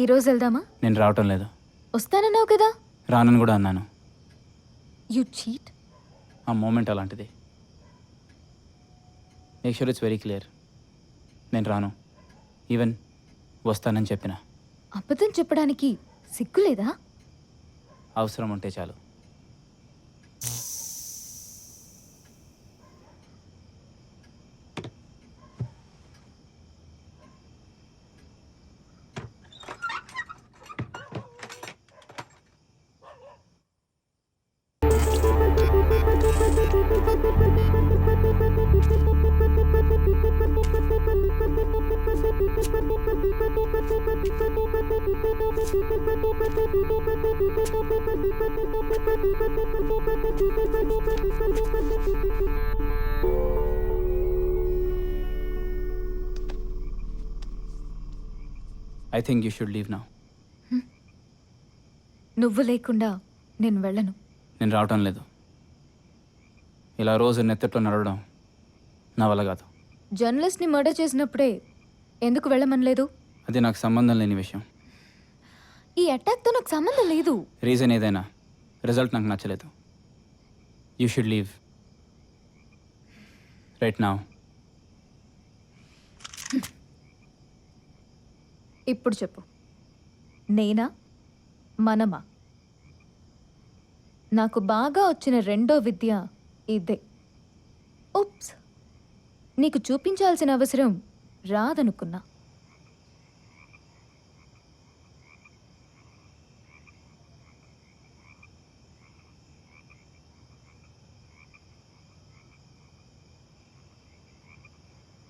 ఈరోజు వెళ్దామా? నేను రావటం లేదు. వస్తానన్నావు కదా. రానని కూడా అన్నాను. You cheat. ఆ మూమెంట్ అలాంటిది. Make sure it's very clear. నేను రాను. ఈవెన్ వస్తానని చెప్పిన. అబద్ధం చెప్పడానికి సిగ్గులేదా? అవసరం ఉంటే చాలు. I think you should leave now. నువ్వు లేకుండా నేను వెళ్ళను. నేను రావటం లేదు. ఇలా రోజు నెత్తట్లో నడవడం నా వల్ల కాదు. జర్నలిస్ట్ని మర్డర్ చేసినప్పుడే ఎందుకు వెళ్ళమనలేదు? అది నాకు సంబంధం లేని విషయం. ఈ అటాక్తో నాకు సంబంధం లేదు. రీజన్ ఏదైనా రిజల్ట్ నాకు నచ్చలేదు. You should leave right now. ఇప్పుడు చెప్పు, నేనా మనమా? నాకు బాగా వచ్చిన రెండో విద్య ఇదే. ఉప్స్, నీకు చూపించాల్సిన అవసరం రాదనుకున్నా.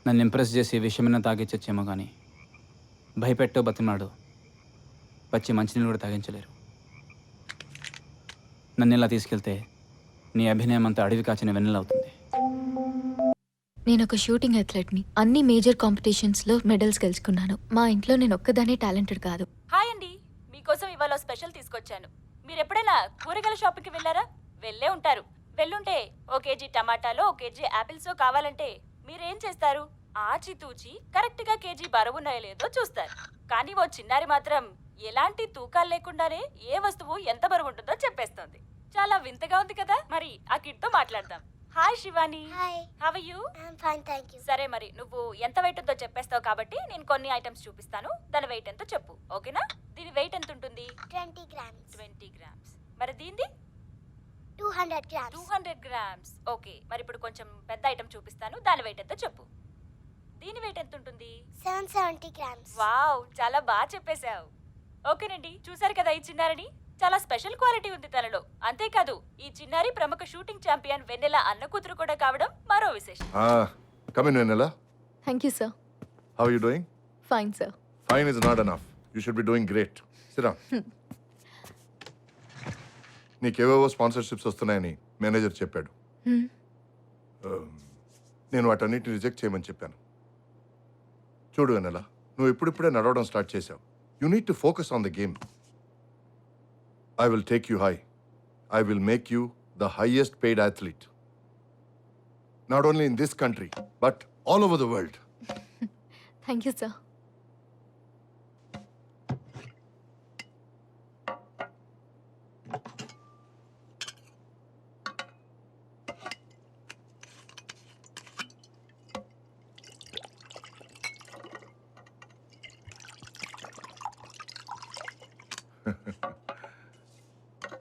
నన్ను ఇంప్రెస్ చేసి విషయమైనా తాగించచ్చేమో కానీ భయపెట్టో బతిమాడు వచ్చి మంచినీళ్ళు కూడా తాగించలేరు. నన్ను ఇలా తీసుకెళ్తే నీ అభినయం అంతా అడవి కాచిన వెన్నెల అవుతుంది. నేను ఒక షూటింగ్ అథ్లెట్ని. అన్ని మేజర్ కాంపిటీషన్స్లో మెడల్స్ గెలుచుకున్నాను. మా ఇంట్లో నేను ఒక్కదానే టాలెంటెడ్ కాదు. హాయ్ అండి, మీకోసం ఇవాళ స్పెషల్ తీసుకొచ్చాను. మీరు ఎప్పుడైనా కూరగాయల షాపింగ్కి వెళ్ళారా? వెళ్ళే ఉంటారు. వెళ్ళుంటే ఓ కేజీ టమాటాలో ఓ కేజీ యాపిల్సో కావాలంటే మీరేం చేస్తారు? ఆచితూచి కరెక్ట్ గా కేజీ బరువున్నాయో లేదో చూస్తారు. కానీ ఓ చిన్నారి మాత్రం ఎలాంటి తూకాలు లేకుండానే ఏ వస్తువు ఎంత బరువు ఉంటుందో చెప్పేస్తోంది. చాలా వింతగా ఉంది కదా. మరి ఆ కిడ్ తో మాట్లాడదాం. Hi Shivani. Hi. How are you? I'm fine, thank you. సరే, మరి నువ్వు ఎంత వెయిట్ ఉందో చెప్పేస్తావు కాబట్టి నేను కొన్ని ఐటమ్స్ చూపిస్తాను. దాని వెయిట్ ఎంతో చెప్పు, ఓకేనా? దీని వెయిట్ ఎంత ఉంటుంది? 20 grams. 20 grams. మరి దీనిది? 200 grams. 200 grams. ఓకే, మరి ఇప్పుడు కొంచెం పెద్ద ఐటమ్ చూపిస్తాను. దాని వెయిట్ ఎంతో చెప్పు. దీని వెయిట్ ఎంత ఉంటుంది? 770 grams. వావ్, చాలా బాగా చెప్పేశావు. ఓకేనండి, చూసారు కదా ఈ చిన్నారిని. చాలా స్పెషల్ క్వాలిటీ ఉంది తనలో. అంతేకాదు ఈ చిన్నారి ప్రముఖ షూటింగ్ ఛాంపియన్ వెన్నెల అన్న కూతురు కూడా కావడం మరో విశేషం. Come in, Vanilla. Thank you sir. How are you doing? Fine sir. Fine is not enough. You should be doing great. Sit down. నీకేవేవో స్పాన్సర్షిప్స్ వస్తున్నాయని మేనేజర్ చెప్పాడు. నేను వాటన్నిటిని రిజెక్ట్ చేయమని చెప్పాను. చూడు వెన్నెల, నువ్వు ఇప్పుడిప్పుడే నడవడం స్టార్ట్ చేశావు. You need to focus on the game. I will take you high. I will make you the highest paid athlete. Not only in this country, but all over the world. Thank you sir.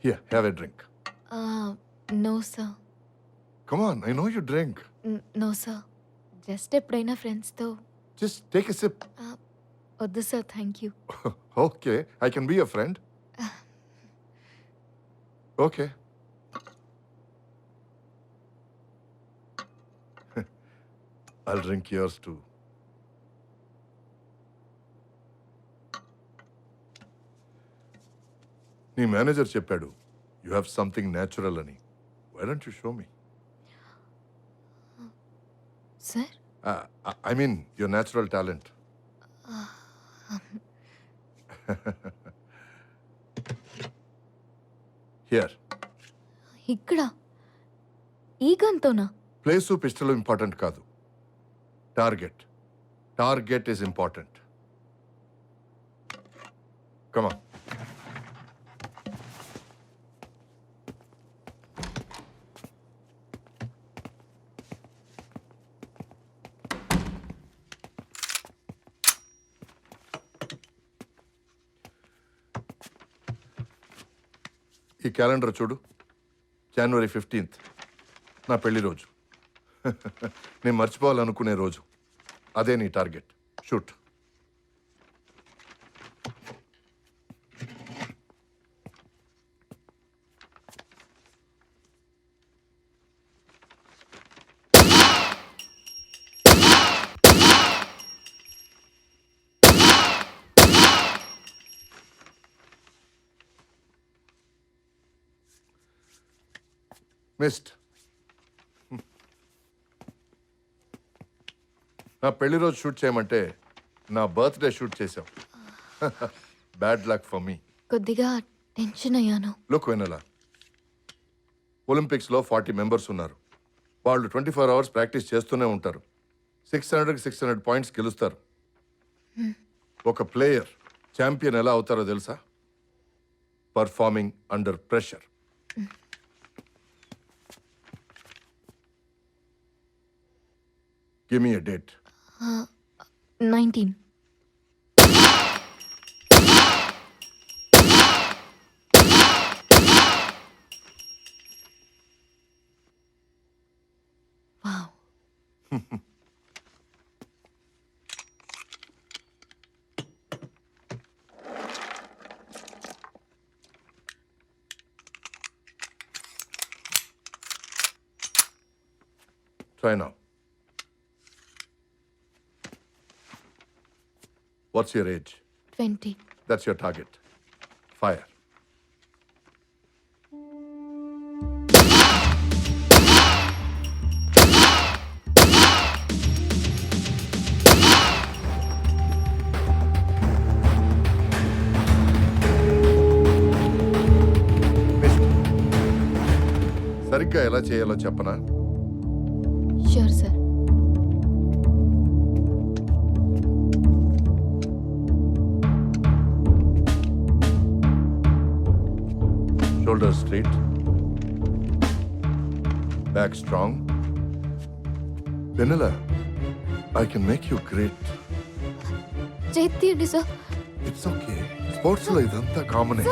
Here, have a drink. No sir. Come on, I know you drink. No sir. Just ఎప్పుడైనా ఫ్రెండ్స్తో. Just take a sip. వద్దు sir, thank you. Okay, I can be your friend. Okay. I'll drink yours too. నీ manager చెప్పాడు you have something natural అని. Why don't you show me? Sir, I mean your natural talent. Here. ఇక్కడ ఈ గన్తోనా? ప్లేసు pistol important కాదు, target. Target is important. కమా. ఈ క్యాలెండర్ చూడు. జనవరి 15th నా పెళ్లి రోజు. నేను మర్చిపోవాలనుకునే రోజు. అదే నీ టార్గెట్. షూట్. మిస్డ్. నా పెళ్లి రోజు షూట్ చేయమంటే నా బర్త్డే షూట్ చేసావు. Bad luck for me. కొద్దిగా టెన్షన్ అయ్యాను. లుక్ వెనెలా, ఒలింపిక్స్లో 40 మెంబర్స్ ఉన్నారు. వాళ్ళు 24 hours ప్రాక్టీస్ చేస్తూనే ఉంటారు. 600 పాయింట్స్ గెలుస్తారు. ఒక ప్లేయర్ ఛాంపియన్ ఎలా అవుతారో తెలుసా? Performing under pressure. Give me a date. 19. Wow. Try now. What's your age? 20. That's your target. Fire. సరిగ్గా ఎలా చేయాలో చెప్పనా? Sure, sir. Shoulders straight. Back strong. Vanilla, I can make you great. చేయండి sir. It's okay. Sports లో ఇదంతా కామనే.